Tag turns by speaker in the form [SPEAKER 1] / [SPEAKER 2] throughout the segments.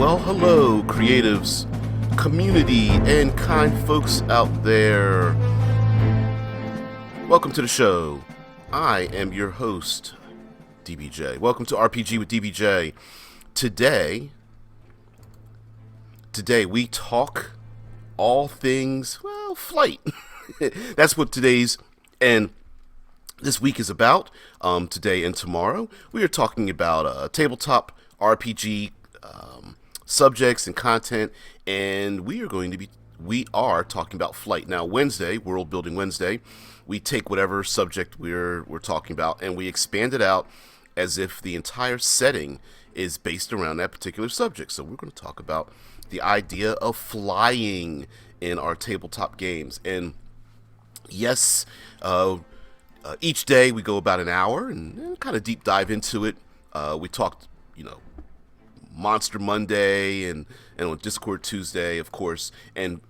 [SPEAKER 1] Well, hello, creatives, community, and kind folks out there. Welcome to the show. I am your host, DBJ. Welcome to RPG with DBJ. Today we talk all things, well, flight. That's what today's and this week is about. Today and tomorrow, we are talking about tabletop RPG subjects and content, and we are talking about flight. Now, Wednesday, World Building Wednesday, we take whatever subject we're talking about and we expand it out as if the entire setting is based around that particular subject. So we're going to talk about the idea of flying in our tabletop games. And yes, each day we go about an hour and kind of deep dive into it. We talked, Monster Monday and on Discord Tuesday, of course, and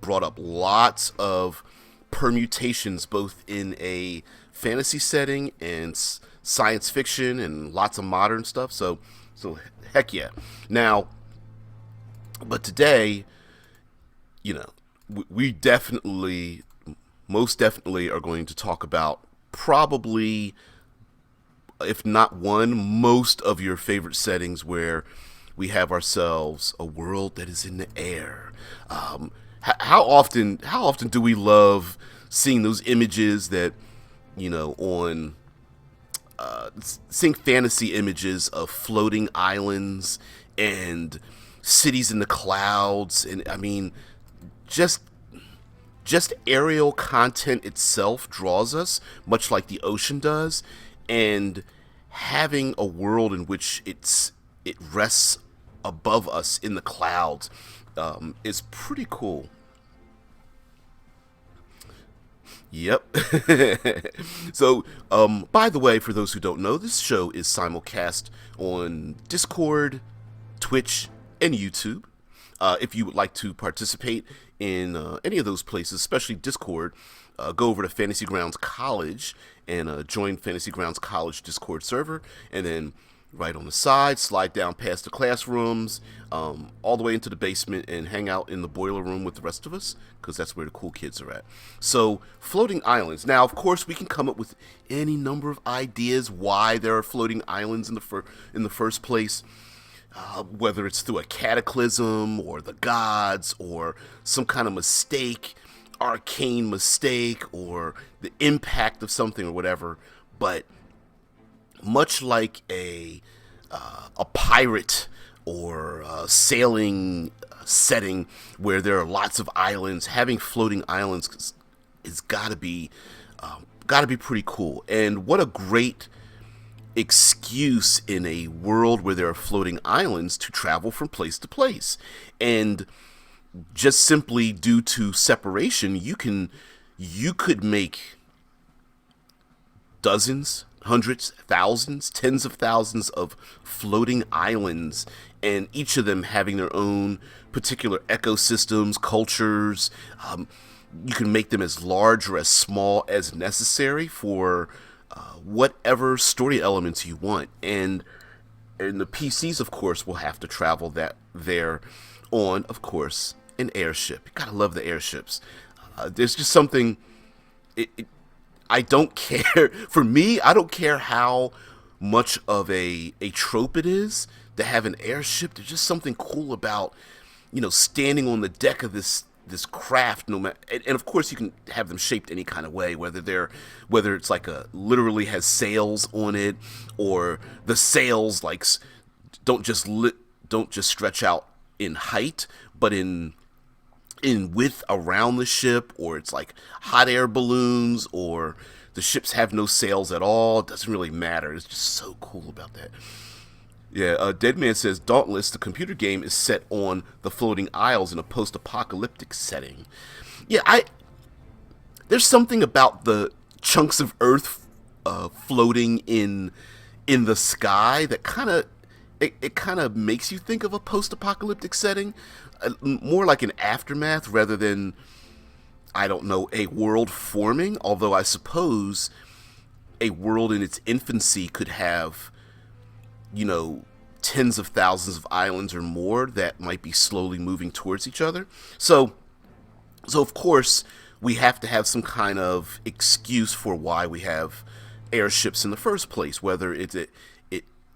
[SPEAKER 1] brought up lots of permutations both in a fantasy setting and science fiction and lots of modern stuff. So heck yeah. Now, but today, we most definitely are going to talk about probably, if not one, most of your favorite settings where we have ourselves a world that is in the air. How often do we love seeing those images that, on seeing fantasy images of floating islands and cities in the clouds, and I mean, just aerial content itself draws us, much like the ocean does, and having a world in which it rests above us in the clouds is pretty cool. Yep. So, by the way, for those who don't know, this show is simulcast on Discord, Twitch, and YouTube. If you would like to participate in any of those places, especially Discord, go over to Fantasy Grounds College and join Fantasy Grounds College Discord server, and then right on the side, slide down past the classrooms, all the way into the basement and hang out in the boiler room with the rest of us, because that's where the cool kids are at. So, floating islands. Now, of course, we can come up with any number of ideas why there are floating islands in the first place. Whether it's through a cataclysm or the gods or some kind of mistake, arcane mistake, or the impact of something or whatever. But much like a pirate or a sailing setting where there are lots of islands, having floating islands is gotta be pretty cool. And what a great excuse in a world where there are floating islands to travel from place to place. And just simply due to separation, you could make dozens, hundreds, thousands, tens of thousands of floating islands, and each of them having their own particular ecosystems, cultures. You can make them as large or as small as necessary for whatever story elements you want. And the PCs, of course, will have to travel there on, of course, an airship. You gotta love the airships. There's just something... I don't care. For me, I don't care how much of a trope it is to have an airship. There's just something cool about, standing on the deck of this craft. No matter, and of course, you can have them shaped any kind of way. Whether it's like literally has sails on it, or the sails don't just stretch out in height, but in width around the ship, or it's like hot air balloons, or the ships have no sails at all. It doesn't really matter. It's just so cool about that. Yeah, Deadman says Dauntless, the computer game, is set on the floating isles in a post-apocalyptic setting. Yeah, there's something about the chunks of Earth floating in the sky that kind of makes you think of a post-apocalyptic setting. More like an aftermath rather than, I don't know, a world forming. Although I suppose a world in its infancy could have, tens of thousands of islands or more that might be slowly moving towards each other. So of course we have to have some kind of excuse for why we have airships in the first place, whether it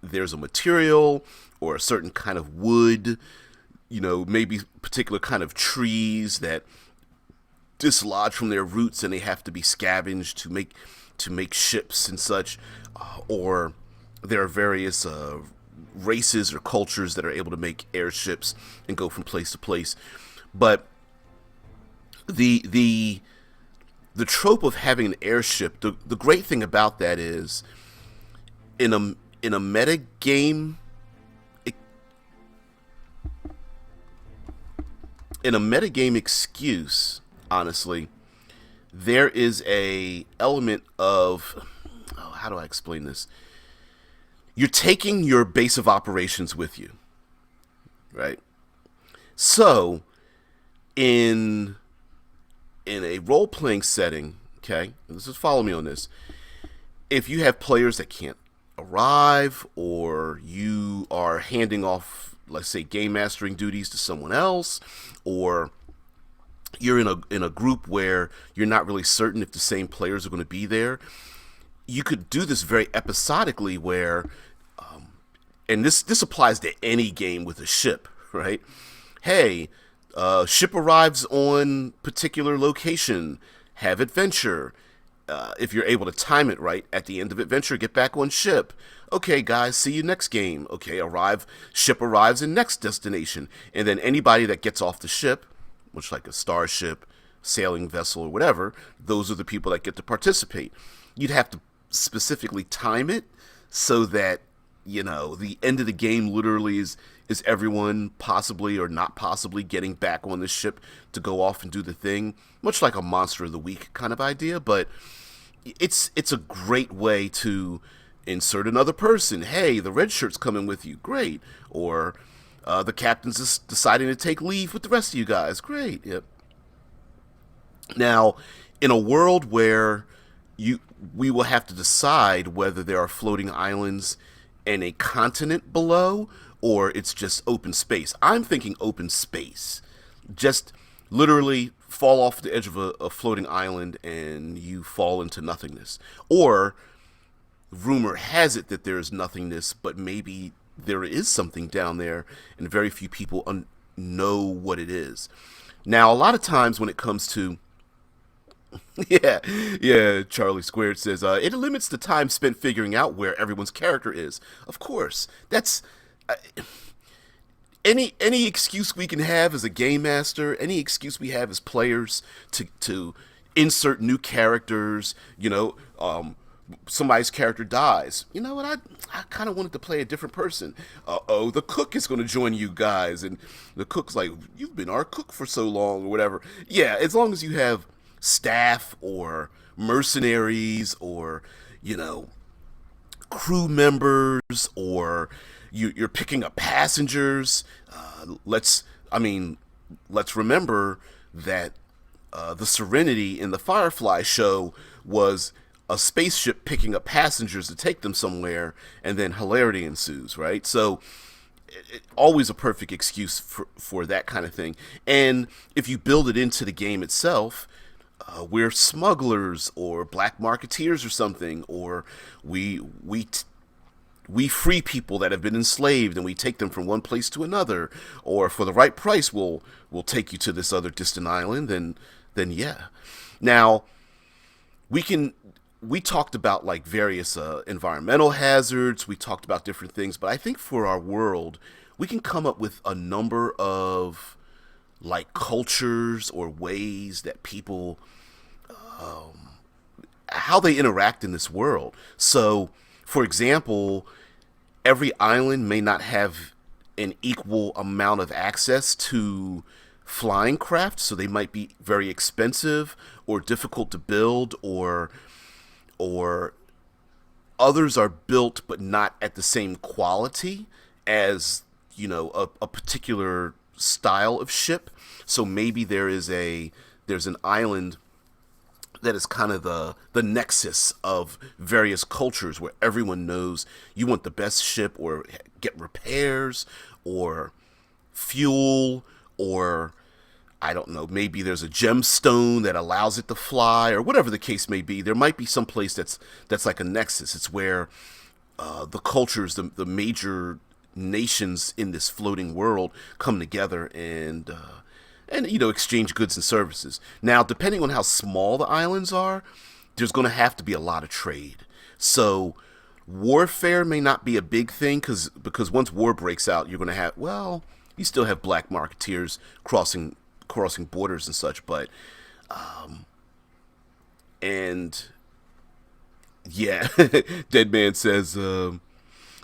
[SPEAKER 1] there's a material or a certain kind of wood, maybe particular kind of trees that dislodge from their roots and they have to be scavenged to make ships and such, or there are various races or cultures that are able to make airships and go from place to place. But the trope of having an airship, the great thing about that is in a meta game, in a metagame excuse, honestly, there is a element of, how do I explain this? You're taking your base of operations with you, right? So, in a role-playing setting, okay, this is, follow me on this. If you have players that can't arrive, or you are handing off, let's say, game mastering duties to someone else, or you're in a group where you're not really certain if the same players are going to be there, you could do this very episodically where, and this applies to any game with a ship, right? Hey, ship arrives on particular location, have adventure. If you're able to time it right, at the end of adventure, get back on ship. Okay, guys, see you next game. Okay, ship arrives in next destination. And then anybody that gets off the ship, much like a starship, sailing vessel, or whatever, those are the people that get to participate. You'd have to specifically time it so that, the end of the game literally is everyone possibly or not possibly getting back on the ship to go off and do the thing, much like a Monster of the Week kind of idea. But it's a great way to insert another person. Hey, the red shirt's coming with you, great. Or the captain's just deciding to take leave with the rest of you guys, great. Yep. Now, in a world where we will have to decide whether there are floating islands and a continent below, or it's just open space. I'm thinking open space. Just literally fall off the edge of a floating island and you fall into nothingness. Or rumor has it that there is nothingness, but maybe there is something down there and very few people know what it is. Now, a lot of times when it comes to yeah, Charlie Squared says, it limits the time spent figuring out where everyone's character is. Of course, that's any excuse we can have as a game master, any excuse we have as players to insert new characters. Somebody's character dies. You know what? I kind of wanted to play a different person. The cook is going to join you guys, and the cook's like, you've been our cook for so long, or whatever. Yeah, as long as you have staff or mercenaries or crew members, or you're picking up passengers. Let's remember that the Serenity in the Firefly show was a spaceship picking up passengers to take them somewhere, and then hilarity ensues, right? So always a perfect excuse for that kind of thing. And if you build it into the game itself, we're smugglers or black marketeers or something, or we free people that have been enslaved and we take them from one place to another, or for the right price we'll take you to this other distant island. Then yeah. Now we talked about like various environmental hazards, we talked about different things, but I think for our world we can come up with a number of like cultures or ways that people how they interact in this world. So, for example, every island may not have an equal amount of access to flying craft, so they might be very expensive or difficult to build, or others are built but not at the same quality as a particular style of ship. So maybe there's an island that is kind of the nexus of various cultures where everyone knows you want the best ship or get repairs or fuel or I don't know, maybe there's a gemstone that allows it to fly or whatever the case may be. There might be some place that's like a nexus. It's where the cultures, the major nations in this floating world come together and exchange goods and services. Now, depending on how small the islands are, there's going to have to be a lot of trade. So warfare may not be a big thing because once war breaks out, you're going to have you still have black marketeers crossing borders and such, but and yeah, Dead Man says the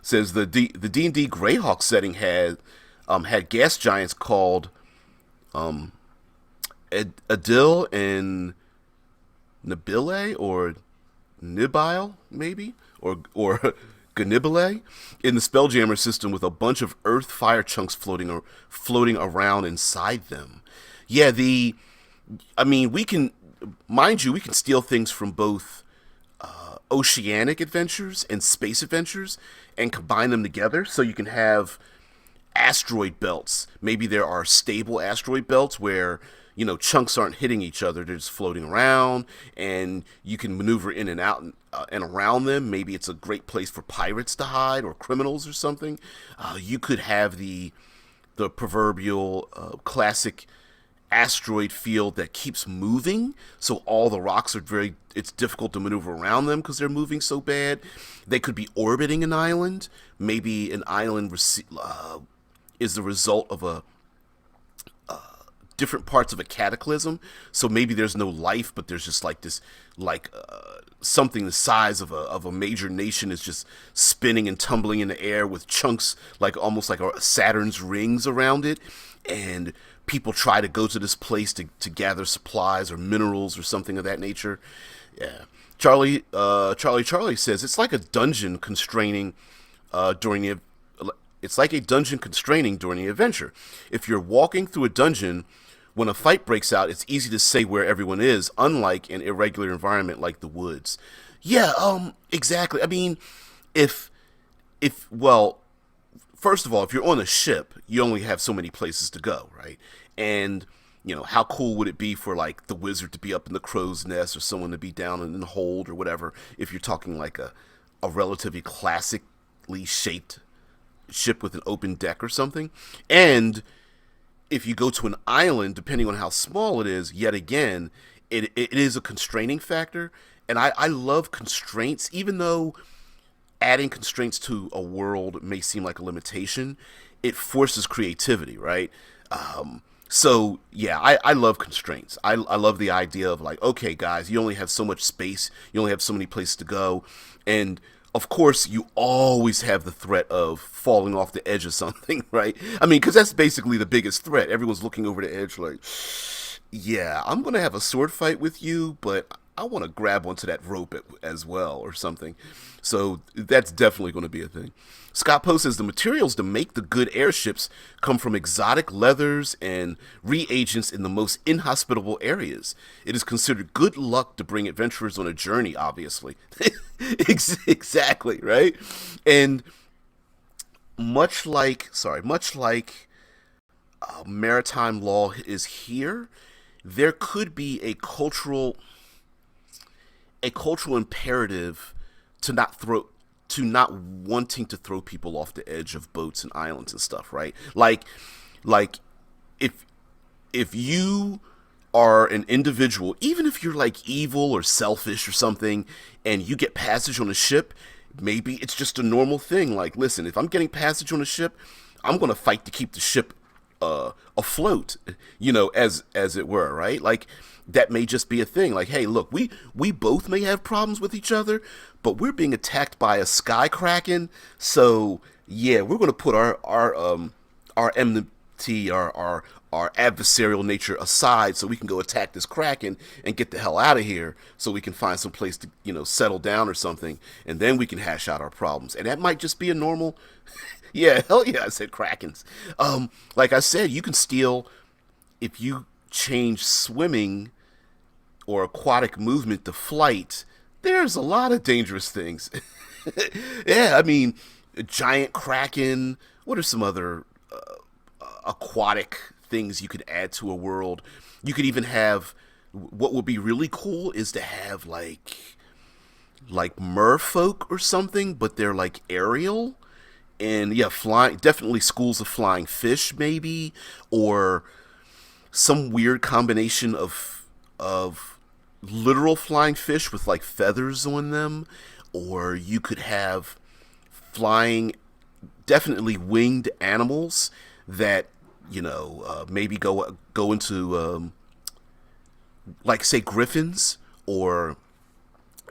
[SPEAKER 1] D&D Greyhawk setting had gas giants called Adil and Nibile or Nibile maybe or Ganibile in the Spelljammer system with a bunch of earth fire chunks floating around inside them. Yeah, we can steal things from both oceanic adventures and space adventures and combine them together so you can have asteroid belts. Maybe there are stable asteroid belts where chunks aren't hitting each other, they're just floating around and you can maneuver in and out and around them. Maybe it's a great place for pirates to hide or criminals or something. You could have the proverbial classic asteroid field that keeps moving, so all the rocks are it's difficult to maneuver around them because they're moving so bad. They could be orbiting an island. Maybe an island is the result of a different parts of a cataclysm, so maybe there's no life, but there's just like this something the size of a major nation is just spinning and tumbling in the air with chunks almost like Saturn's rings around it, and people try to go to this place to gather supplies or minerals or something of that nature. Yeah. Charlie says it's like a dungeon constraining during the adventure. If you're walking through a dungeon, when a fight breaks out, it's easy to say where everyone is, unlike an irregular environment like the woods. Yeah, exactly. I mean, first of all, if you're on a ship, you only have so many places to go, right? And how cool would it be for the wizard to be up in the crow's nest or someone to be down in the hold or whatever, if you're talking like a relatively classically shaped ship with an open deck or something. And if you go to an island, depending on how small it is, yet again, it is a constraining factor. And I love constraints, even though adding constraints to a world may seem like a limitation, it forces creativity, right? So yeah, I love constraints. I love the idea of okay guys, you only have so much space, you only have so many places to go, and of course you always have the threat of falling off the edge of something, right? I mean, because that's basically the biggest threat. Everyone's looking over the edge yeah, I'm gonna have a sword fight with you, but I want to grab onto that rope as well or something. So that's definitely going to be a thing. Scott Poe says the materials to make the good airships come from exotic leathers and reagents in the most inhospitable areas. It is considered good luck to bring adventurers on a journey, obviously. Exactly, right? And much like maritime law is here, there could be a cultural imperative to not wanting to throw people off the edge of boats and islands and stuff, right? Like if you are an individual, even if you're evil or selfish or something, and you get passage on a ship, maybe it's just a normal thing. Listen, if I'm getting passage on a ship, I'm gonna fight to keep the ship afloat, as it were, right? That may just be a thing. Hey, look, we both may have problems with each other, but we're being attacked by a sky kraken, so yeah, we're gonna put our enmity, our adversarial nature aside, so we can go attack this kraken and get the hell out of here, so we can find some place to settle down or something, and then we can hash out our problems. And that might just be a normal. Yeah, hell yeah, I said krakens. Like I said, you can steal if you change swimming or aquatic movement to flight, there's a lot of dangerous things. Yeah, I mean, a giant kraken. What are some other aquatic things you could add to a world? You could even have, what would be really cool is to have like merfolk or something, but they're like aerial. And yeah, flying, definitely schools of flying fish maybe, or some weird combination of literal flying fish with like feathers on them, or you could have flying, definitely winged animals that maybe go into like say griffins or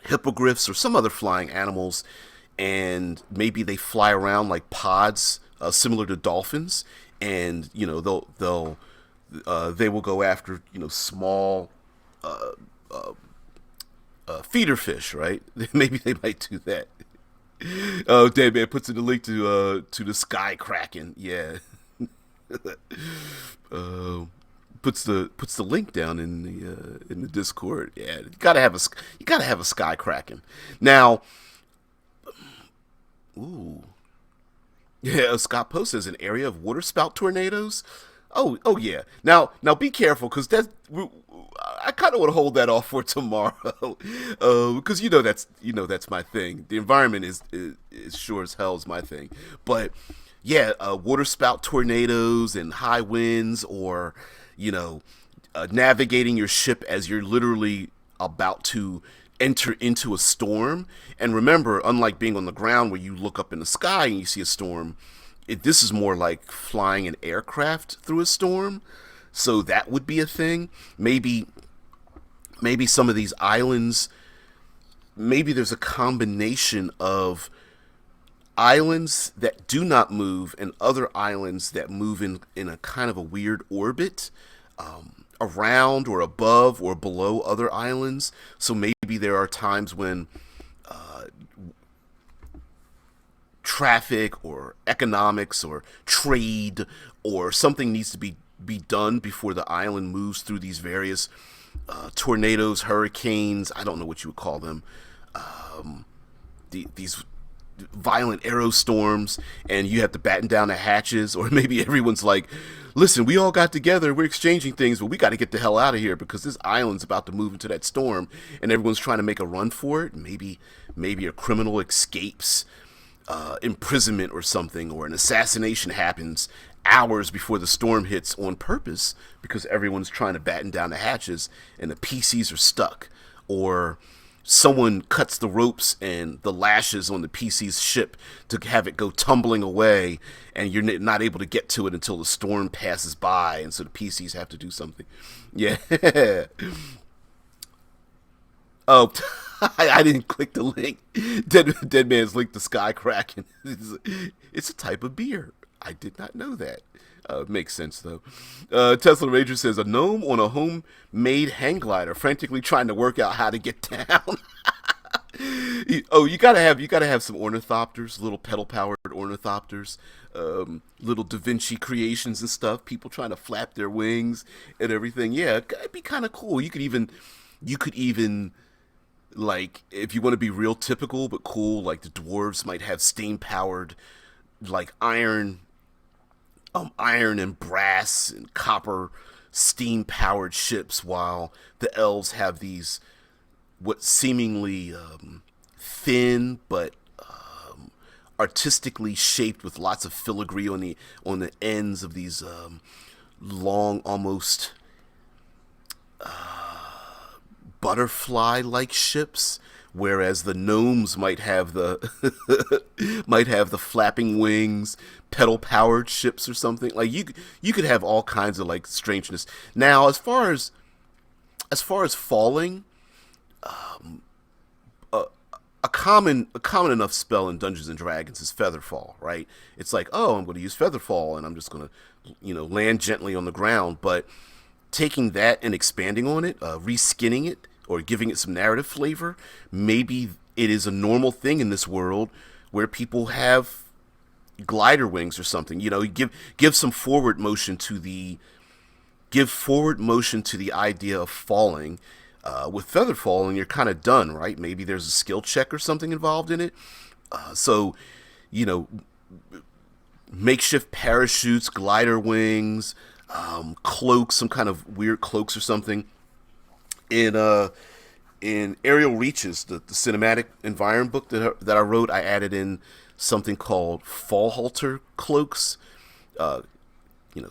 [SPEAKER 1] hippogriffs or some other flying animals, and maybe they fly around like pods, similar to dolphins, and they will go after small feeder fish, right? Maybe they might do that. Oh, damn man, puts in the link to the sky kraken. Yeah, uh, puts the link down in the Discord. Yeah, you gotta have a sky kraken. Now, ooh, yeah, Scott Post says an area of waterspout tornadoes. Oh yeah. Now be careful because I kind of want to hold that off for tomorrow, because that's my thing. The environment is sure as hell is my thing, but yeah, waterspout tornadoes and high winds, or navigating your ship as you're literally about to enter into a storm. And remember, unlike being on the ground where you look up in the sky and you see a storm, this is more like flying an aircraft through a storm. So that would be a thing. Maybe some of these islands, maybe there's a combination of islands that do not move and other islands that move in a kind of a weird orbit, around or above or below other islands. So maybe there are times when traffic or economics or trade or something needs to be done before the island moves through these various tornadoes, hurricanes. I don't know what you would call them. These violent aerostorms, and you have to batten down the hatches, or maybe everyone's like, listen, we all got together, we're exchanging things, but we got to get the hell out of here because this island's about to move into that storm, and everyone's trying to make a run for it. Maybe a criminal escapes imprisonment or something, or an assassination happens hours before the storm hits on purpose because everyone's trying to batten down the hatches and the PCs are stuck, or someone cuts the ropes and the lashes on the PC's ship to have it go tumbling away, and you're not able to get to it until the storm passes by, and so the PCs have to do something. Yeah. Oh, I didn't click the link. Dead Man's Link to Sky Kraken. It's a type of beer. I did not know that. Makes sense, though. Tesla Ranger says, a gnome on a homemade hang glider frantically trying to work out how to get down. You gotta have some ornithopters, little pedal-powered ornithopters, little Da Vinci creations and stuff, people trying to flap their wings and everything. Yeah, it'd be kind of cool. You could even, like, if you want to be real typical but cool, like the dwarves might have steam-powered, like iron and brass and copper steam-powered ships, while the elves have these what seemingly thin but artistically shaped with lots of filigree on the ends of these long, almost butterfly-like ships, whereas the gnomes might have the might have the flapping wings, pedal-powered ships or something. Like you could have all kinds of like strangeness. Now, as far as falling, a common enough spell in Dungeons and Dragons is Featherfall, right? It's like, oh, I'm going to use Featherfall, and I'm just going to land gently on the ground. But taking that and expanding on it, reskinning it, or giving it some narrative flavor, maybe it is a normal thing in this world where people have glider wings or something. Give some forward motion to the idea of falling. With Featherfall, and you're kind of done, right? Maybe there's a skill check or something involved in it. So, you know, makeshift parachutes, glider wings, cloaks, some kind of weird cloaks or something. In Aerial Reaches, the cinematic environment book that I wrote, I added in something called fall halter cloaks. Uh,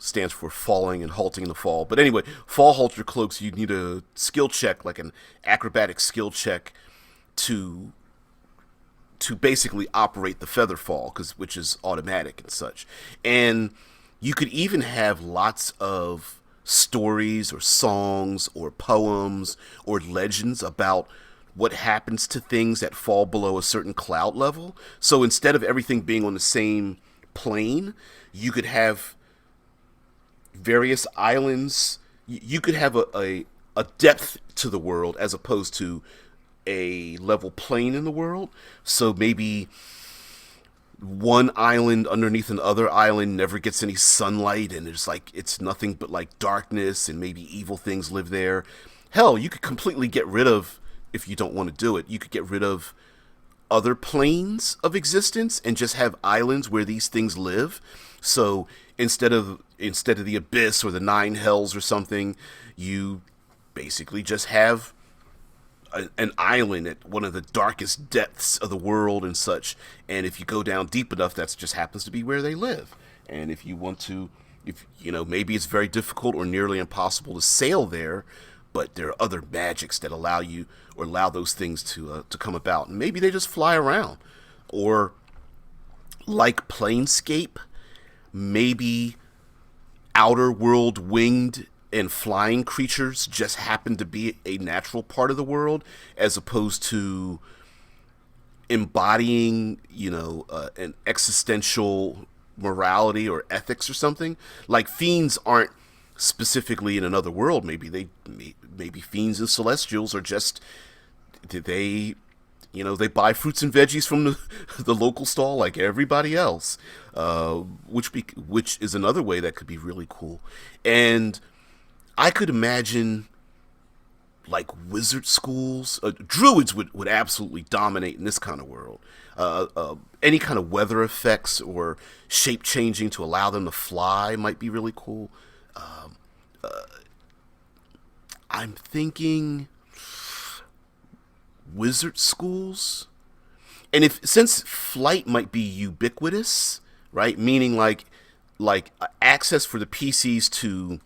[SPEAKER 1] stands for falling and halting in the fall. But anyway, fall halter cloaks, you need a skill check, like an acrobatic skill check, to basically operate the feather fall, which is automatic and such. And you could even have lots of stories or songs or poems or legends about what happens to things that fall below a certain cloud level. So instead of everything being on the same plane, you could have various islands. You could have a depth to the world as opposed to a level plane in the world. So maybe one island underneath another island never gets any sunlight, and it's nothing but like darkness, and maybe evil things live there. Hell, you could completely get rid of, if you don't want to do it, you could get rid of other planes of existence and just have islands where these things live. So instead of the abyss or the nine hells or something, you basically just have an island at one of the darkest depths of the world and such. And if you go down deep enough, that just happens to be where they live. And if you want to, if maybe it's very difficult or nearly impossible to sail there, but there are other magics that allow you or allow those things to come about. And maybe they just fly around, or like Planescape, maybe outer world winged and flying creatures just happen to be a natural part of the world, as opposed to embodying, an existential morality or ethics or something. Like fiends aren't specifically in another world. Maybe fiends and celestials are just, they buy fruits and veggies from the local stall like everybody else, which is another way that could be really cool. And I could imagine like wizard schools. Druids would absolutely dominate in this kind of world. Any kind of weather effects or shape changing to allow them to fly might be really cool. I'm thinking wizard schools. And since flight might be ubiquitous, right? Meaning like access for the PCs to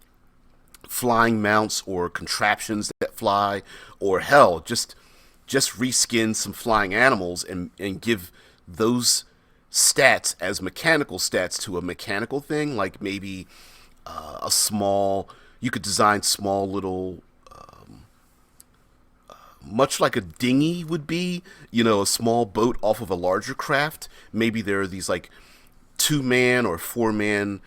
[SPEAKER 1] flying mounts or contraptions that fly, or hell, just reskin some flying animals and give those stats as mechanical stats to a mechanical thing. Like maybe you could design small little, much like a dinghy would be, a small boat off of a larger craft. Maybe there are these like 2-man or 4-man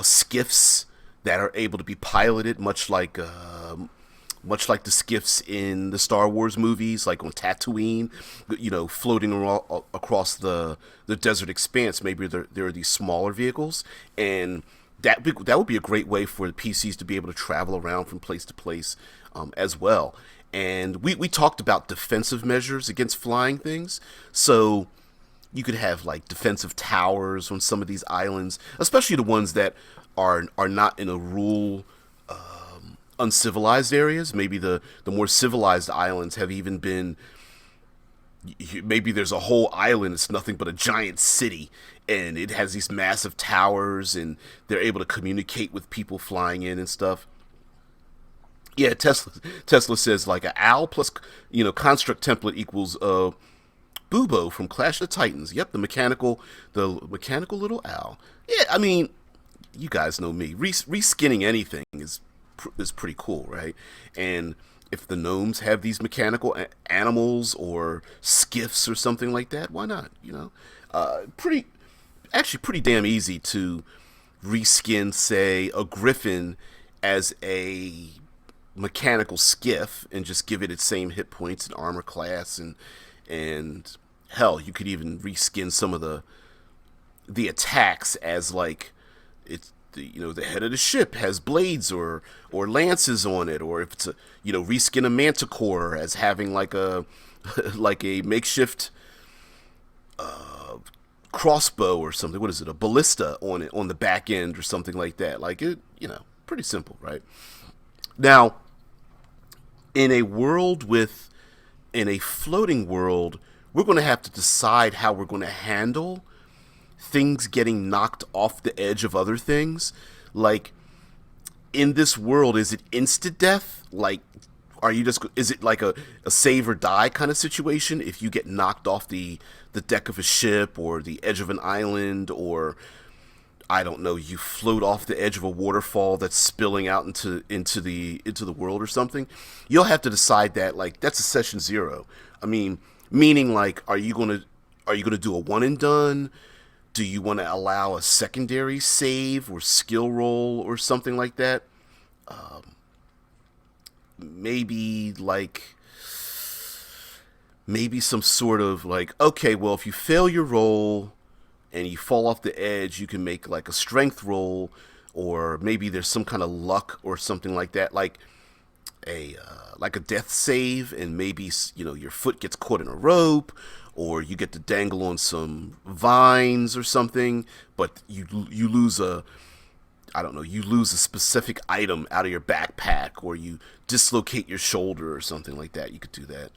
[SPEAKER 1] skiffs that are able to be piloted, much like the skiffs in the Star Wars movies, like on Tatooine, floating across the desert expanse. Maybe there are these smaller vehicles, and that would be a great way for the PCs to be able to travel around from place to place, as well. And we talked about defensive measures against flying things, so you could have like defensive towers on some of these islands, especially the ones that are not in a rural, uncivilized areas. Maybe the more civilized islands have even been. Maybe there's a whole island that's nothing but a giant city, and it has these massive towers, and they're able to communicate with people flying in and stuff. Yeah, Tesla says like an owl plus construct template equals Bubo from Clash of the Titans. Yep, the mechanical little owl. Yeah, I mean, you guys know me. Reskinning anything is pretty cool, right? And if the gnomes have these mechanical animals or skiffs or something like that, why not? Pretty damn easy to reskin, say, a griffin as a mechanical skiff and just give it its same hit points and armor class, and hell, you could even reskin some of the attacks as like the head of the ship has blades or lances on it, or if it's a reskin a manticore as having like a like a makeshift crossbow or something. What is it? A ballista on it on the back end or something like that. Like it, pretty simple, right? Now, in a world with in a floating world, we're going to have to decide how we're going to handle things getting knocked off the edge of other things. Like, in this world, is it instant death? Like, is it like a save or die kind of situation if you get knocked off the deck of a ship or the edge of an island, or I don't know, you float off the edge of a waterfall that's spilling out into the world or something? You'll have to decide that. Like, that's a session zero. I mean, meaning, like, are you gonna do a one and done? Do you want to allow a secondary save or skill roll or something like that? Maybe some sort of like, okay, well, if you fail your roll and you fall off the edge, you can make like a strength roll, or maybe there's some kind of luck or something like that, like a death save, and maybe your foot gets caught in a rope, or you get to dangle on some vines or something, but you lose a you lose a specific item out of your backpack, or you dislocate your shoulder or something like that. You could do that.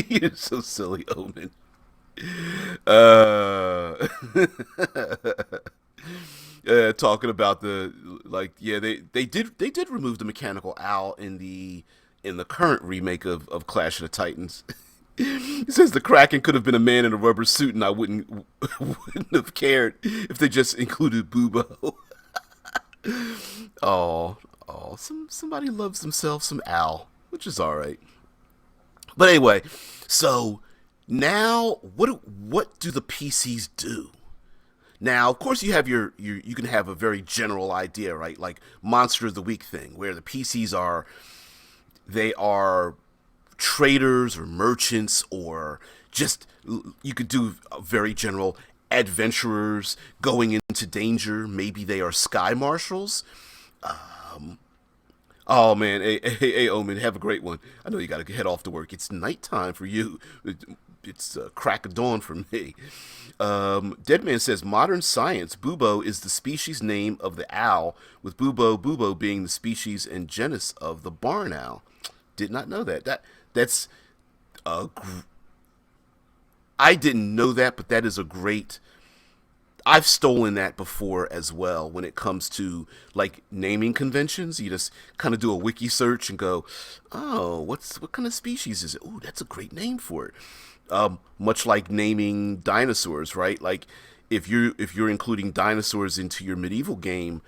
[SPEAKER 1] You're so silly, Omen. Uh, talking about they did remove the mechanical owl in the current remake of Clash of the Titans. He says the Kraken could have been a man in a rubber suit, and I wouldn't have cared if they just included Bubo. Oh, somebody loves themselves some owl, which is all right. But anyway, so now what do the PCs do? Now, of course, you have you can have a very general idea, right? Like Monster of the Week thing, where the PCs they are traders or merchants, or just, you could do a very general adventurers going into danger. Maybe they are sky marshals. Oh man, hey, Omen, have a great one. I know you got to head off to work. It's nighttime for you. It's crack of dawn for me. Deadman says modern science. Bubo is the species name of the owl, with bubo being the species and genus of the barn owl. Did not know that. That's I didn't know that, but that is a great. I've stolen that before as well when it comes to like naming conventions. You just kind of do a wiki search and go, oh, what kind of species is it? Oh, that's a great name for it. Much like naming dinosaurs, right? Like if you're including dinosaurs into your medieval game,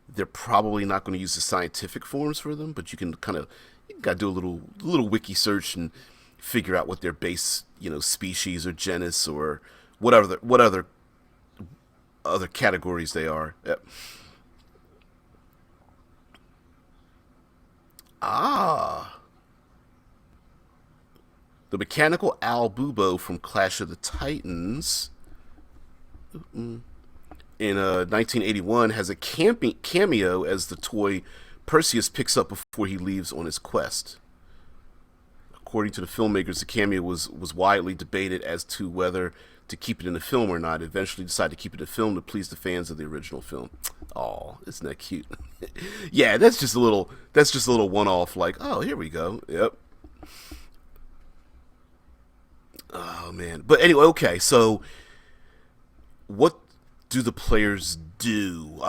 [SPEAKER 1] they're probably not going to use the scientific forms for them, but you got to do a little wiki search and figure out what their base, species or genus or what other categories they are. Yep. Ah, the mechanical owl Bubo from Clash of the Titans in 1981 has a cameo as the toy Perseus picks up before he leaves on his quest. According to the filmmakers, the cameo was widely debated as to whether to keep it in the film or not. Eventually decided to keep it in the film to please the fans of the original film. Oh, isn't that cute? Yeah, that's just a little one-off, like, oh, here we go. Yep. Oh man. But anyway, okay, so what do the players do?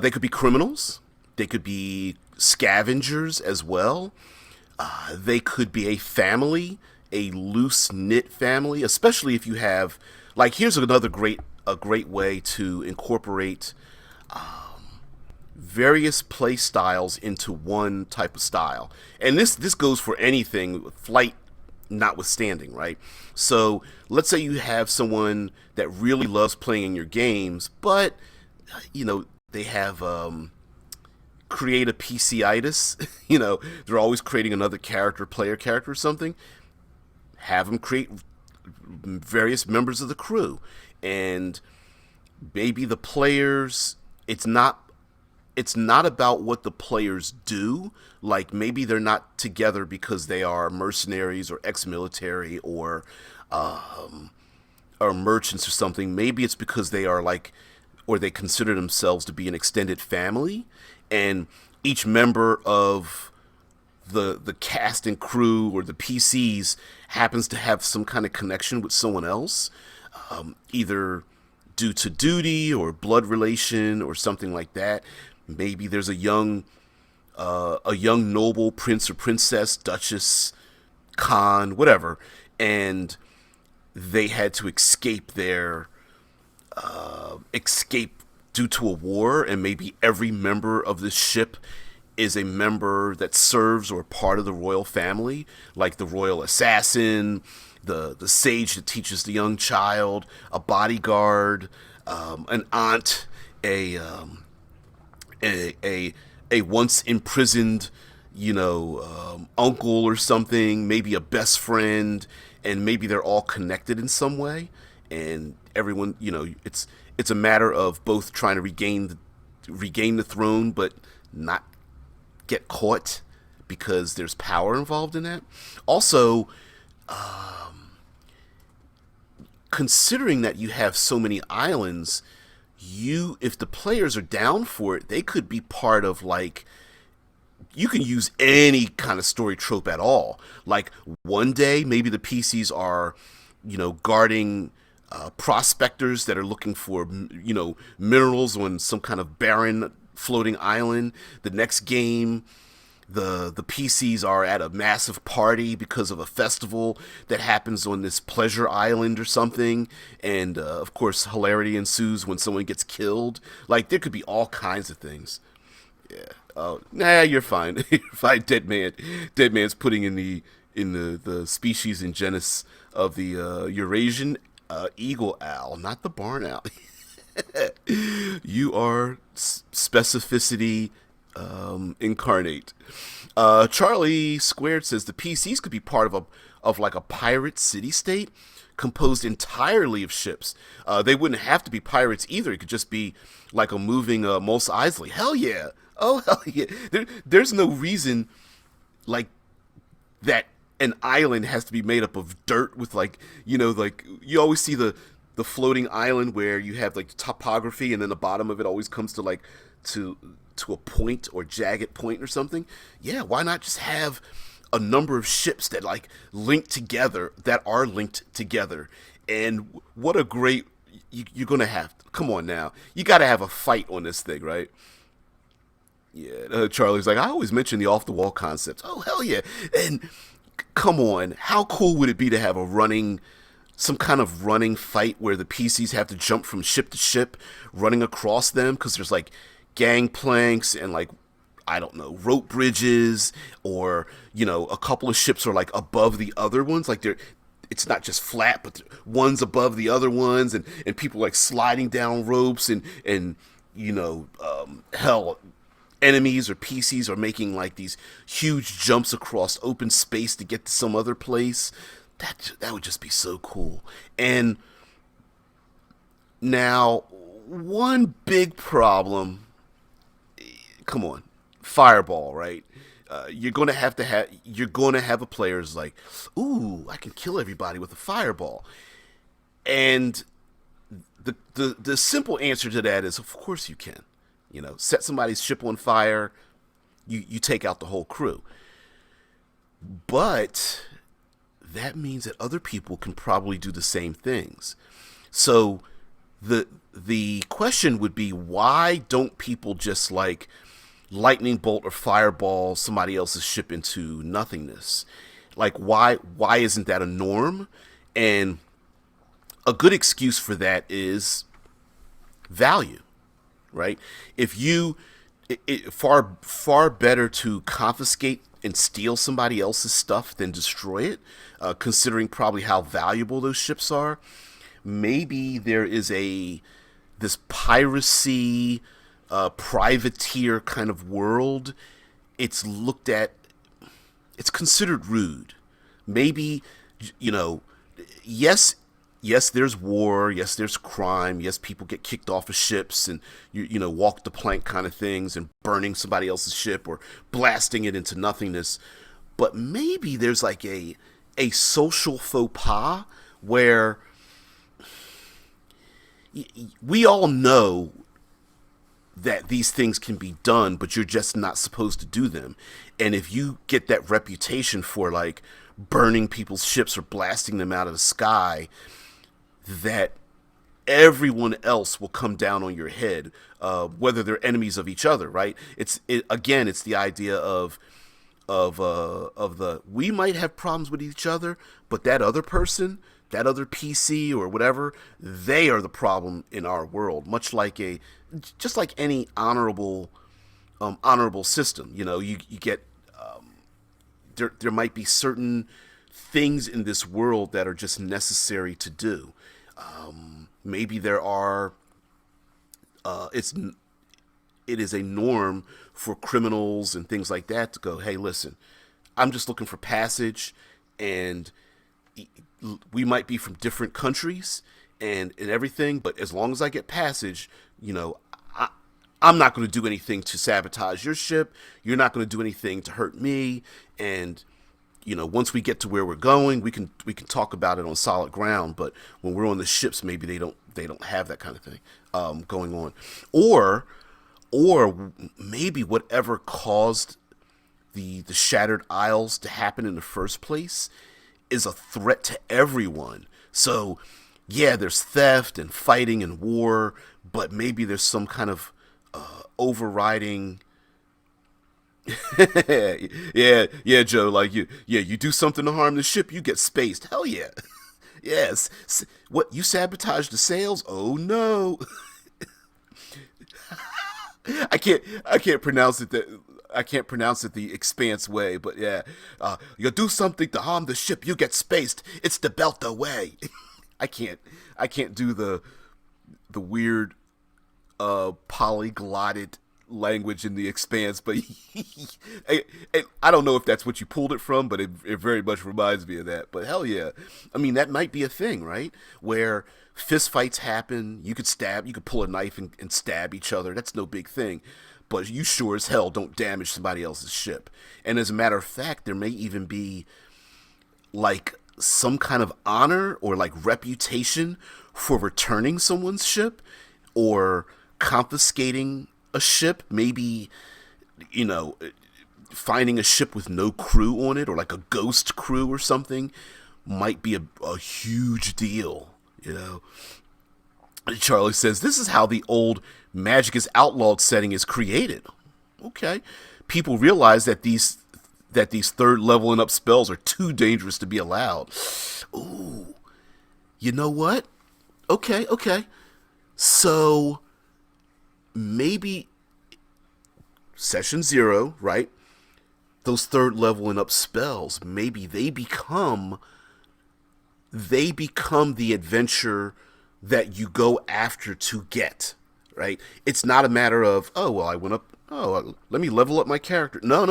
[SPEAKER 1] They could be criminals. They could be scavengers as well. They could be a family, a loose-knit family, especially if you have, like, here's a great way to incorporate various play styles into one type of style. And this goes for anything, flight notwithstanding, right? So let's say you have someone that really loves playing in your games, but, they have create a PC-itis. They're always creating another player character or something. Have them create various members of the crew. And Maybe the players, it's not it's not about what the players do. Like maybe they're not together because they are mercenaries or ex-military or merchants or something. Maybe it's because they are like, or they consider themselves to be an extended family, and each member of the cast and crew or the PCs happens to have some kind of connection with someone else, either due to duty or blood relation or something like that. Maybe there's a young noble prince or princess, duchess, khan, whatever, and they had to escape due to a war, and maybe every member of this ship is a member that serves or part of the royal family, like the royal assassin, the sage that teaches the young child, a bodyguard, an aunt, a a once imprisoned, uncle or something, maybe a best friend, and maybe they're all connected in some way, and everyone, it's a matter of both trying to regain the throne, but not get caught because there's power involved in that. Also, considering that you have so many islands, if the players are down for it, they could be part of like, you can use any kind of story trope at all. Like one day, maybe the PCs are, guarding prospectors that are looking for, minerals on some kind of barren floating island. The next game, the PCs are at a massive party because of a festival that happens on this pleasure island or something, and of course hilarity ensues when someone gets killed. Like there could be all kinds of things. Yeah. Oh, nah, you're fine. You're fine. Dead man. Dead man's putting in the species and genus of the Eurasian eagle owl, not the barn owl. You are specificity incarnate. Charlie Squared says the PCs could be part of like a pirate city state composed entirely of ships. They wouldn't have to be pirates either. It could just be like a moving Mos Eisley. Hell yeah! Oh hell yeah! There's no reason like that an island has to be made up of dirt with like, like you always see the floating island where you have like the topography and then the bottom of it always comes to like to a point or jagged point or something. Yeah, why not just have a number of ships that like that are linked together? And what a great, you're gonna have, come on now, you gotta have a fight on this thing, right? Yeah, Charlie's like, I always mention the off the wall concepts. Oh hell yeah! And come on, how cool would it be to have some kind of running fight where the PCs have to jump from ship to ship, running across them because there's like gangplanks and like, I don't know, rope bridges, or a couple of ships are like above the other ones, like it's not just flat, but one's above the other ones, and people like sliding down ropes, and hell, enemies or PCs are making like these huge jumps across open space to get to some other place. That would just be so cool. And now, one big problem. Come on, Fireball, right? You're gonna have a player's like, ooh, I can kill everybody with a fireball, and the simple answer to that is, of course you can. Set somebody's ship on fire, you take out the whole crew. But that means that other people can probably do the same things. So the question would be, why don't people just like lightning bolt or fireball somebody else's ship into nothingness? Like why isn't that a norm? And a good excuse for that is value, right? If you far better to confiscate and steal somebody else's stuff than destroy it, considering probably how valuable those ships are. Maybe there is this piracy, privateer kind of world. It's considered rude. Maybe, yes, yes, there's war. Yes, there's crime. Yes, people get kicked off of ships and walk the plank kind of things and burning somebody else's ship or blasting it into nothingness. But maybe there's like a social faux pas where we all know that these things can be done, but you're just not supposed to do them. And if you get that reputation for like burning people's ships or blasting them out of the sky, that everyone else will come down on your head, whether they're enemies of each other, right? Again, it's the idea of the we might have problems with each other, but that other person, that other PC or whatever, they are the problem in our world. Much like just like any honorable system. You get there might be certain things in this world that are just necessary to do. Maybe there are. It is a norm for criminals and things like that to go, hey, listen, I'm just looking for passage, and we might be from different countries and everything, but as long as I get passage, I, I'm not going to do anything to sabotage your ship. You're not going to do anything to hurt me, and once we get to where we're going, we can talk about it on solid ground. But when we're on the ships, maybe they don't have that kind of thing going on, or maybe whatever caused the Shattered Isles to happen in the first place is a threat to everyone. So yeah, there's theft and fighting and war, but maybe there's some kind of overriding. Yeah, Joe. Like you do something to harm the ship, you get spaced. Hell yeah, yes. What, you sabotage the sails? Oh no, I can't pronounce it that. I can't pronounce it the Expanse way, but yeah, you do something to harm the ship, you get spaced. It's the Belta way. I can't, I can't do the weird polyglotted language in the Expanse, but I don't know if that's what you pulled it from, but it very much reminds me of that. But hell yeah, I mean that might be a thing, right? Where fist fights happen, you could pull a knife and stab each other. That's no big thing, but you sure as hell don't damage somebody else's ship. And as a matter of fact, there may even be like some kind of honor or like reputation for returning someone's ship or confiscating a ship, maybe, you know, finding a ship with no crew on it or like a ghost crew or something might be a huge deal. Charlie says, this is how the old Magic is Outlawed setting is created. Okay. People realize that these third level and up spells are too dangerous to be allowed. Ooh. You know what? Okay. So maybe session 0, right? Those third level and up spells, maybe they become the adventure that you go after to get, right? It's not a matter of, oh, well, I went up, let me level up my character. No.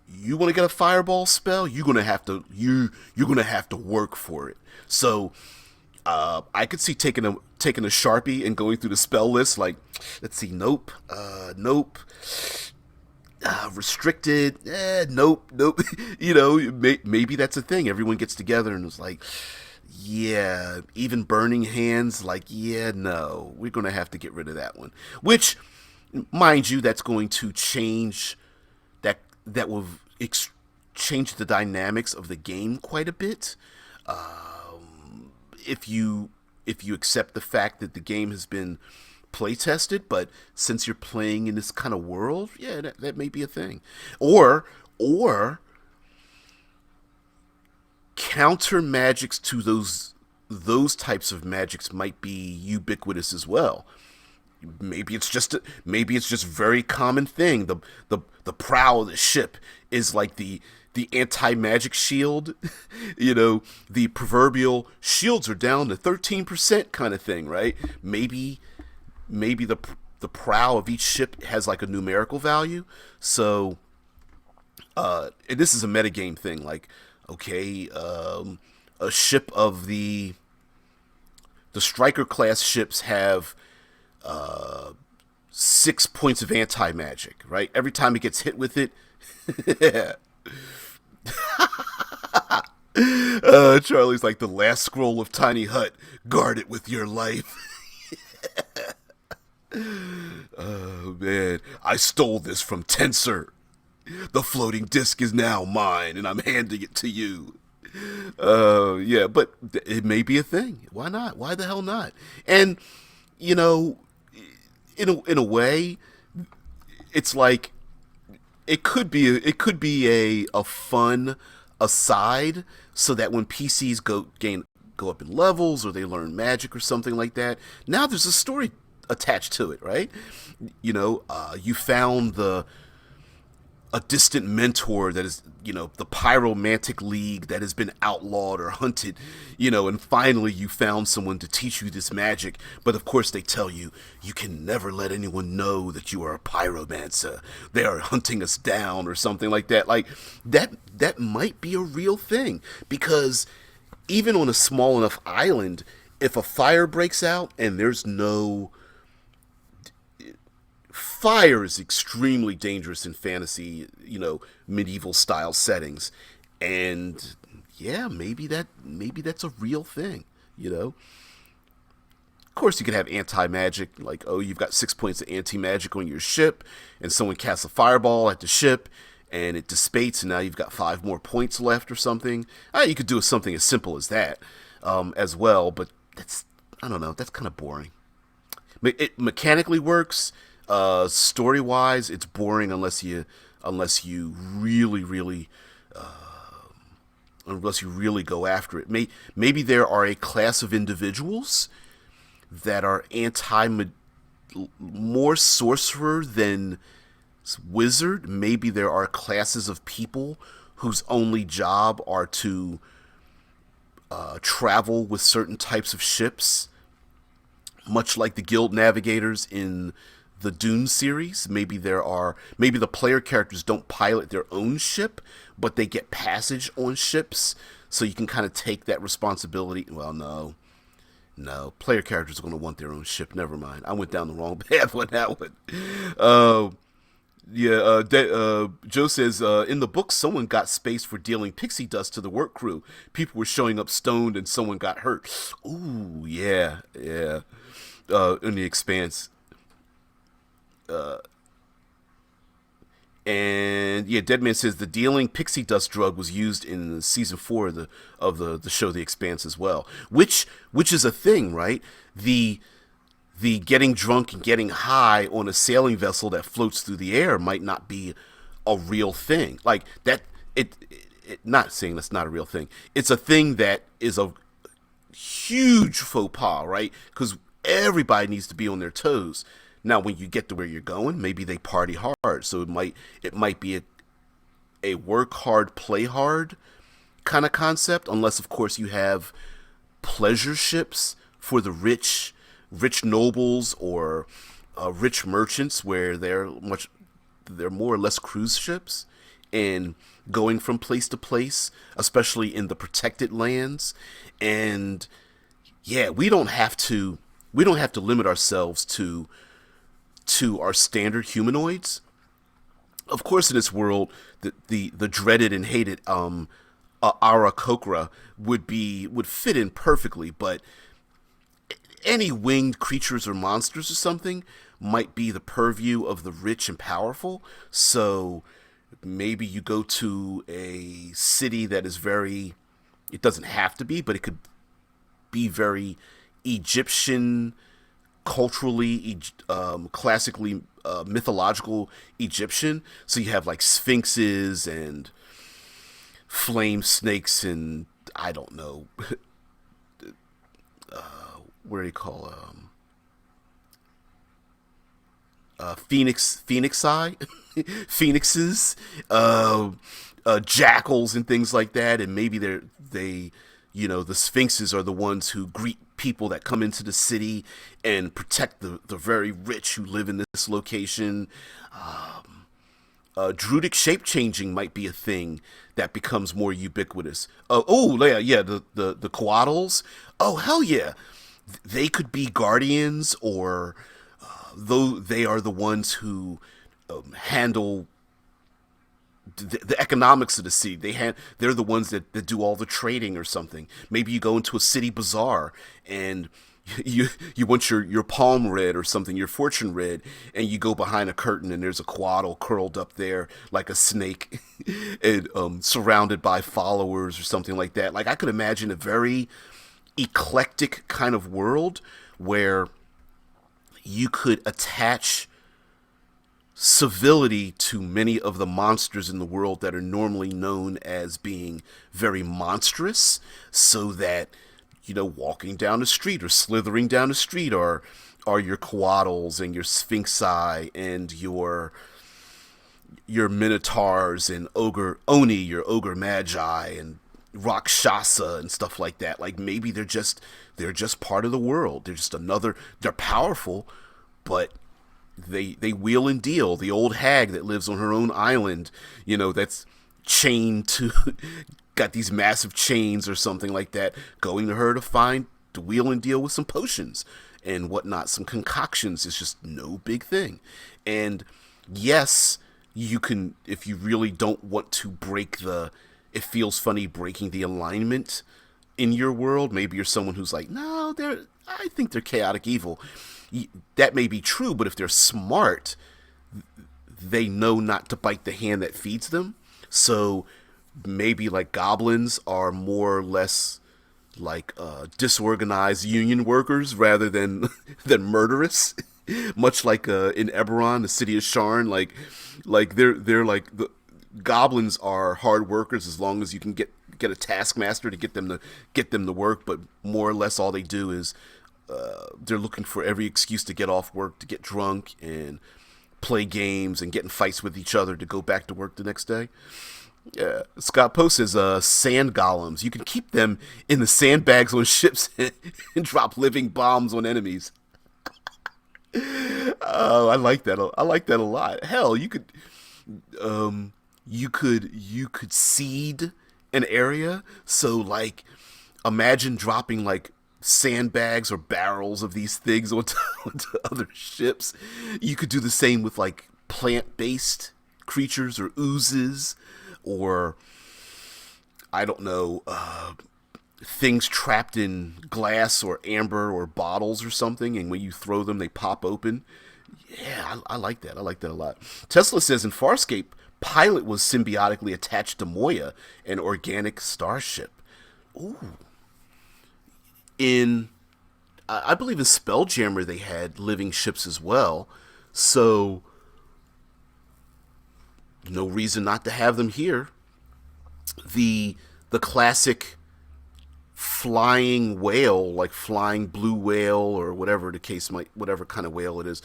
[SPEAKER 1] You want to get a fireball spell? You're gonna have to work for it. So I could see taking a Sharpie and going through the spell list. Like, let's see, nope, restricted, nope. Maybe that's a thing. Everyone gets together and it's like, yeah, even burning hands. Like, yeah, no, we're gonna have to get rid of that one. Which, mind you, that's going to change that will change the dynamics of the game quite a bit. If you accept the fact that the game has been play tested, but since you're playing in this kind of world, yeah, that may be a thing. Or counter magics to those types of magics might be ubiquitous as well. Maybe it's just very common thing. The prow of the ship is like the anti-magic shield. The proverbial shields are down to 13% kind of thing, right? Maybe the prow of each ship has like a numerical value. So and this is a metagame thing, like, okay, a ship of the striker class ships have 6 points of anti magic, right? Every time it gets hit with it. Charlie's like the last scroll of Tiny Hut. Guard it with your life. Oh man, I stole this from Tensor. The floating disc is now mine, and I'm handing it to you. Yeah, but it may be a thing. Why not? Why the hell not? And you know, in a way, it's like it could be a fun aside, so that when PCs go up in levels or they learn magic or something like that, now there's a story attached to it, right? You found a distant mentor that is, the pyromantic league that has been outlawed or hunted, and finally you found someone to teach you this magic. But of course they tell you, you can never let anyone know that you are a pyromancer. They are hunting us down or something like that. Like that might be a real thing, because even on a small enough island, if a fire breaks out and there's no fire is extremely dangerous in fantasy, medieval style settings. And yeah, maybe that's a real thing, Of course, you could have anti-magic, like, oh, you've got 6 points of anti-magic on your ship, and someone casts a fireball at the ship, and it dissipates, and now you've got 5 more points left or something. You could do something as simple as that, as well, but I don't know, that's kind of boring. It mechanically works. Story wise, it's boring unless you really go after it. Maybe there are a class of individuals that are more sorcerer than wizard. Maybe there are classes of people whose only job are to travel with certain types of ships, much like the guild navigators in the Dune series. Maybe the player characters don't pilot their own ship, but they get passage on ships, so you can kind of take that responsibility. Well, no, player characters are going to want their own ship. Never mind, I went down the wrong path with that one. Joe says, in the book, someone got spaced for dealing pixie dust to the work crew. People were showing up stoned and someone got hurt. Ooh, yeah. In the Expanse. And yeah, Deadman says the dealing pixie dust drug was used in season 4 of the show The Expanse as well, which is a thing, right? The getting drunk and getting high on a sailing vessel that floats through the air might not be a real thing. Like that, it not saying that's not a real thing. It's a thing that is a huge faux pas, right? Because everybody needs to be on their toes. Now, when you get to where you're going, maybe they party hard. So it might be a work hard, play hard kind of concept, unless, of course, you have pleasure ships for the rich nobles or rich merchants, where they're more or less cruise ships and going from place to place, especially in the protected lands. And yeah, we don't have to limit ourselves to our standard humanoids. Of course, in this world, the dreaded and hated Ara Kokra would fit in perfectly, but any winged creatures or monsters or something might be the purview of the rich and powerful. So maybe you go to a city that is it doesn't have to be, but it could be very Egyptian, culturally, classically, mythological Egyptian. So you have like sphinxes and flame snakes and I don't know, what do you call phoenixi, phoenixes, jackals and things like that. And maybe the sphinxes are the ones who greet people that come into the city and protect the very rich who live in this location. Druidic shape changing might be a thing that becomes more ubiquitous. Oh yeah, yeah, the Coatls. Oh hell yeah, they could be guardians, or though they are the ones who handle the economics of the city. They're the ones that do all the trading or something. Maybe you go into a city bazaar and you want your palm read or something, your fortune read, and you go behind a curtain and there's a quaddle curled up there like a snake, and surrounded by followers or something like that. Like I could imagine a very eclectic kind of world where you could attach civility to many of the monsters in the world that are normally known as being very monstrous, so that walking down the street or slithering down the street are your coatls and your sphinxi and your minotaurs and ogre oni, your ogre magi and rakshasa and stuff like that. Like maybe they're just part of the world. They're just another. They're powerful, but they wheel and deal. The old hag that lives on her own island, that's chained to got these massive chains or something like that, going to her to wheel and deal with some potions and whatnot. Some concoctions is just no big thing. And yes, you can, if you really don't want to it feels funny breaking the alignment in your world. Maybe you're someone who's like, no, I think they're chaotic evil. That may be true, but if they're smart, they know not to bite the hand that feeds them. So maybe like goblins are more or less like disorganized union workers rather than than murderous. Much like in Eberron, the city of Sharn, like they're like the goblins are hard workers as long as you can get a taskmaster to get them to work. But more or less all they do is they're looking for every excuse to get off work, to get drunk and play games and get in fights with each other to go back to work the next day. Yeah, Scott Post says sand golems. You can keep them in the sandbags on ships and drop living bombs on enemies. Oh, I like that. I like that a lot. Hell, you could seed an area. So like, imagine dropping like sandbags or barrels of these things onto other ships. You could do the same with like plant-based creatures or oozes, or I don't know, things trapped in glass or amber or bottles or something, and when you throw them, they pop open. Yeah, I like that. I like that a lot. Tesla says in Farscape, Pilot was symbiotically attached to Moya, an organic starship. Ooh. I believe in Spelljammer they had living ships as well, so no reason not to have them here. The classic flying whale, like flying blue whale or whatever the case might, whatever kind of whale it is,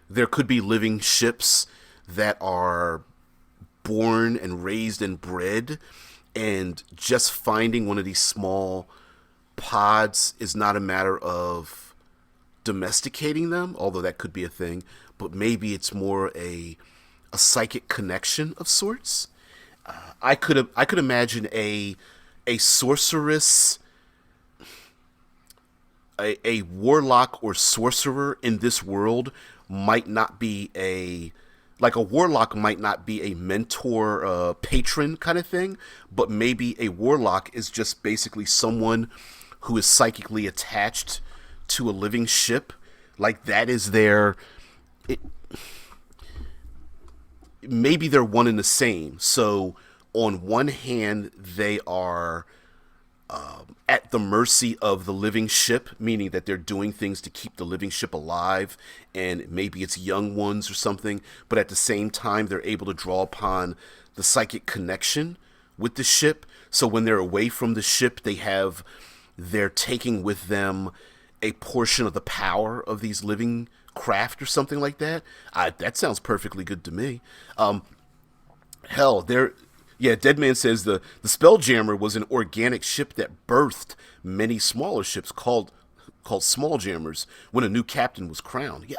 [SPEAKER 1] there could be living ships that are born and raised and bred, and just finding one of these small pods is not a matter of domesticating them, although that could be a thing, but maybe it's more a psychic connection of sorts. I could imagine a sorceress, a warlock or sorcerer in this world might not be a warlock might not be a mentor patron kind of thing, but maybe a warlock is just basically someone who is psychically attached to a living ship. Like that is maybe they're one and the same. So on one hand, they are at the mercy of the living ship, meaning that they're doing things to keep the living ship alive, and maybe it's young ones or something, but at the same time, they're able to draw upon the psychic connection with the ship. So when they're away from the ship, they're taking with them a portion of the power of these living craft or something like that. That sounds perfectly good to me. Hell, Deadman says the Spelljammer was an organic ship that birthed many smaller ships called small jammers when a new captain was crowned. Yeah,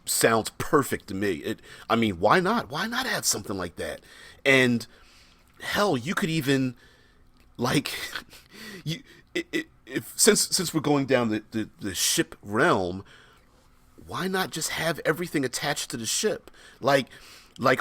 [SPEAKER 1] sounds perfect to me. I mean, why not? Why not have something like that? And hell, you could even like you if since we're going down the ship realm, why not just have everything attached to the ship? Like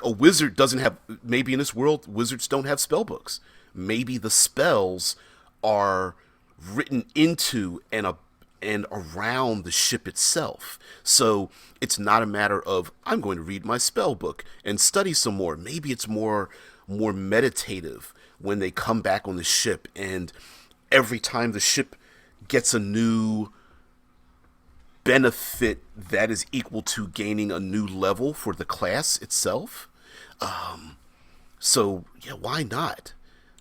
[SPEAKER 1] a wizard doesn't have, maybe in this world wizards don't have spell books. Maybe the spells are written into and around the ship itself. So it's not a matter of I'm going to read my spell book and study some more. Maybe it's more meditative when they come back on the ship, and every time the ship gets a new benefit that is equal to gaining a new level for the class itself. So yeah, why not?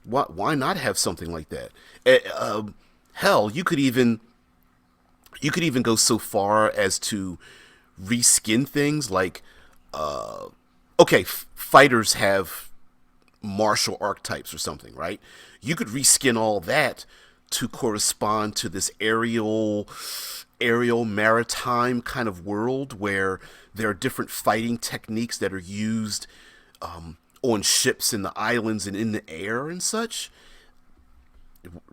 [SPEAKER 1] Why not have something like that? Hell, you could even go so far as to reskin things like okay, fighters have martial archetypes or something, right? You could reskin all that to correspond to this aerial maritime kind of world where there are different fighting techniques that are used on ships in the islands and in the air and such.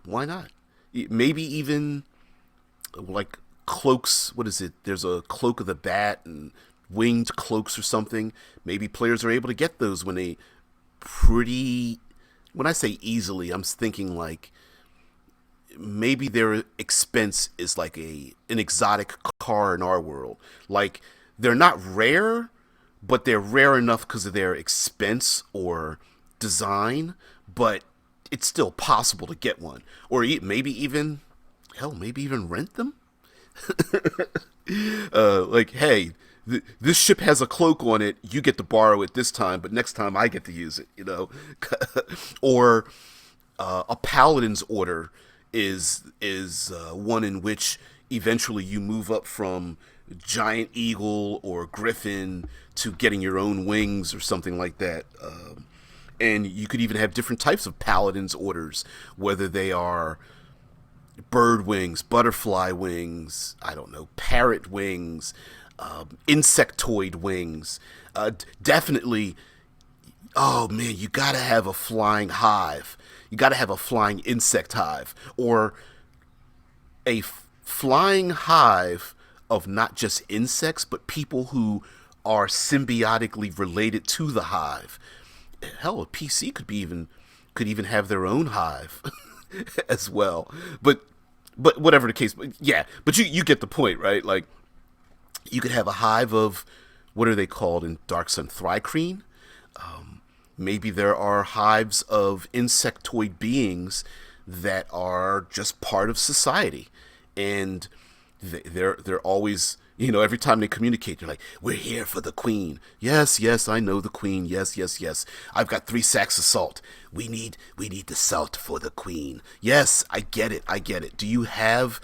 [SPEAKER 1] Why not? Maybe even like cloaks. What is it? There's a cloak of the bat and winged cloaks or something. Maybe players are able to get those when they pretty. When I say easily, I'm thinking like maybe their expense is like an exotic car in our world. Like they're not rare, but they're rare enough because of their expense or design. But it's still possible to get one, or maybe even hell, maybe even rent them. Like, hey, this ship has a cloak on it. You get to borrow it this time, but next time I get to use it. Or a paladin's order is one in which eventually you move up from giant eagle or griffin to getting your own wings or something like that. And you could even have different types of paladins orders, whether they are bird wings, butterfly wings, I don't know, parrot wings, insectoid wings. Definitely, oh man, you gotta have a flying hive. You gotta have a flying insect hive, or a flying hive of not just insects, but people who are symbiotically related to the hive. Hell, a PC could even have their own hive as well. But whatever the case, yeah. But you get the point, right? Like you could have a hive of what are they called in Dark Sun? Thrycreen. Maybe there are hives of insectoid beings that are just part of society, and they're always, every time they communicate, they're like, "We're here for the queen." Yes, yes, I know the queen. Yes, yes, yes. I've got 3 sacks of salt. We need the salt for the queen. Yes, I get it. I get it. Do you have?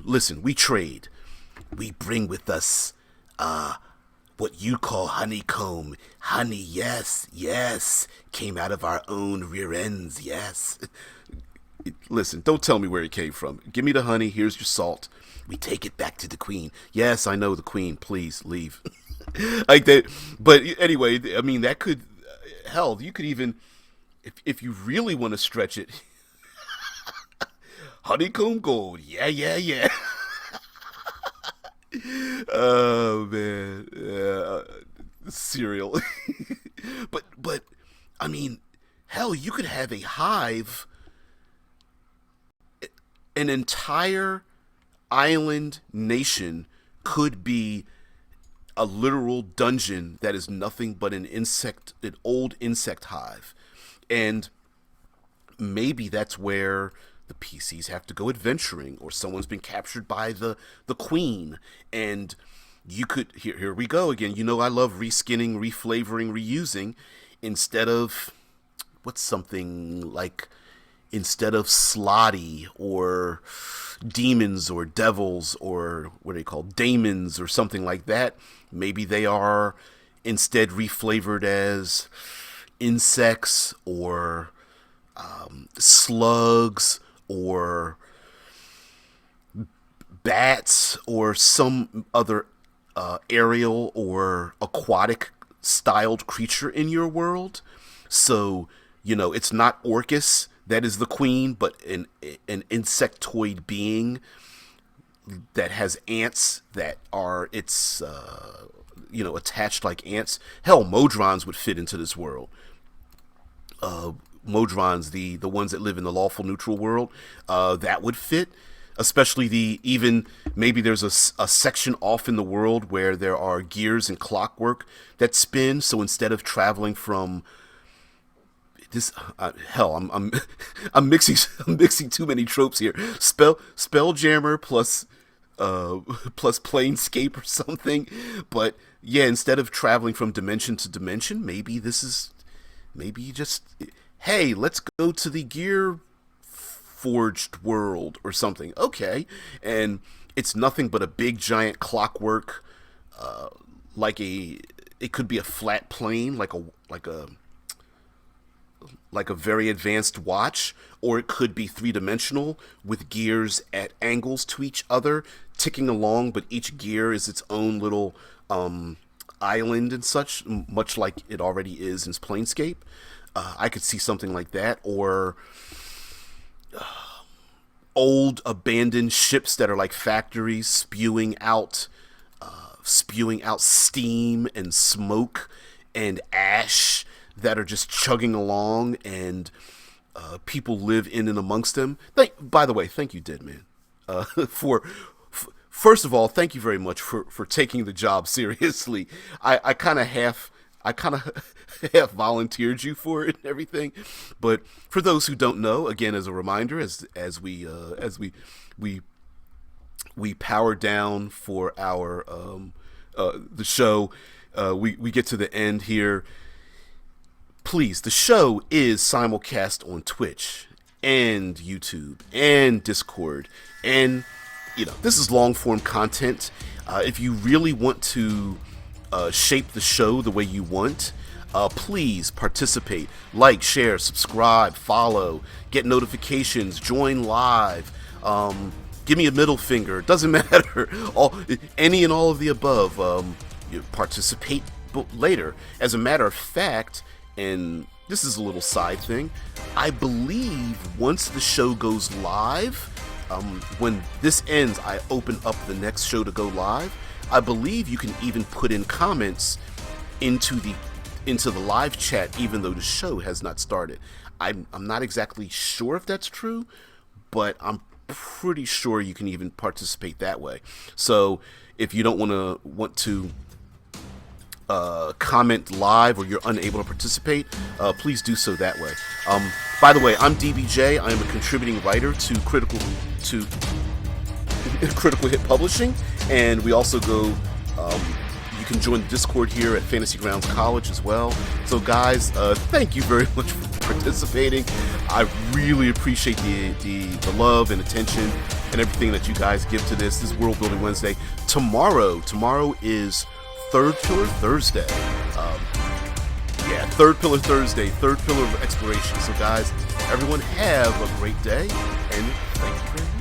[SPEAKER 1] Listen, we trade. We bring with us what you call honeycomb. Honey, yes, yes. Came out of our own rear ends, yes. Listen, don't tell me where it came from. Give me the honey, here's your salt. We take it back to the queen. Yes, I know the queen. Please leave. Like that. But anyway, I mean, that could, hell, you could even, if you really want to stretch it, honeycomb gold. Yeah, yeah, yeah. Oh man, cereal. but I mean, hell, you could have a hive, an entire island nation could be a literal dungeon that is nothing but an old insect hive, and maybe that's where the PCs have to go adventuring, or someone's been captured by the queen, and you could here we go again. I love reskinning, reflavoring, reusing. Instead of what's something like instead of slotty or demons or devils or what are they called, daemons or something like that, maybe they are instead reflavored as insects or slugs or bats or some other aerial or aquatic styled creature in your world. So, it's not Orcus that is the queen, but an insectoid being that has ants that are attached like ants. Hell, Modrons would fit into this world. Modrons, the ones that live in the lawful neutral world, that would fit. Especially even maybe there's a section off in the world where there are gears and clockwork that spin. So instead of traveling from this, hell, I'm mixing too many tropes here. Spelljammer plus Planescape or something. But yeah, instead of traveling from dimension to dimension, maybe you just, hey, let's go to the gear forged world or something. Okay, and it's nothing but a big giant clockwork, it could be a flat plane, like a very advanced watch, or it could be three-dimensional with gears at angles to each other, ticking along, but each gear is its own little island and such, much like it already is in Planescape. I could see something like that, or old abandoned ships that are like factories spewing out steam and smoke and ash that are just chugging along, and people live in and amongst them. By the way, thank you, Deadman, first of all, thank you very much for taking the job seriously. I kind of half volunteered you for it and everything. But for those who don't know, again, as a reminder, as we power down for our the show, we get to the end here. Please, the show is simulcast on Twitch and YouTube and Discord, and this is long form content. If you really want to shape the show the way you want, please participate, like, share, subscribe, follow, get notifications, join live, give me a middle finger, it doesn't matter, any and all of the above. You participate later. As a matter of fact, and this is a little side thing, I believe once the show goes live, when this ends, I open up the next show to go live. I believe you can even put in comments into the live chat, even though the show has not started. I'm not exactly sure if that's true, but I'm pretty sure you can even participate that way. So if you don't want to comment live, or you're unable to participate, please do so that way. By the way, I'm DBJ. I am a contributing writer to Critical Hit Publishing, and we also go. You can join the Discord here at Fantasy Grounds College as well. So, guys, thank you very much for participating. I really appreciate the love and attention and everything that you guys give to this. This is World Building Wednesday. Tomorrow is Third Pillar Thursday. Third Pillar Thursday, Third Pillar of Exploration. So, guys, everyone have a great day, and thank you very much.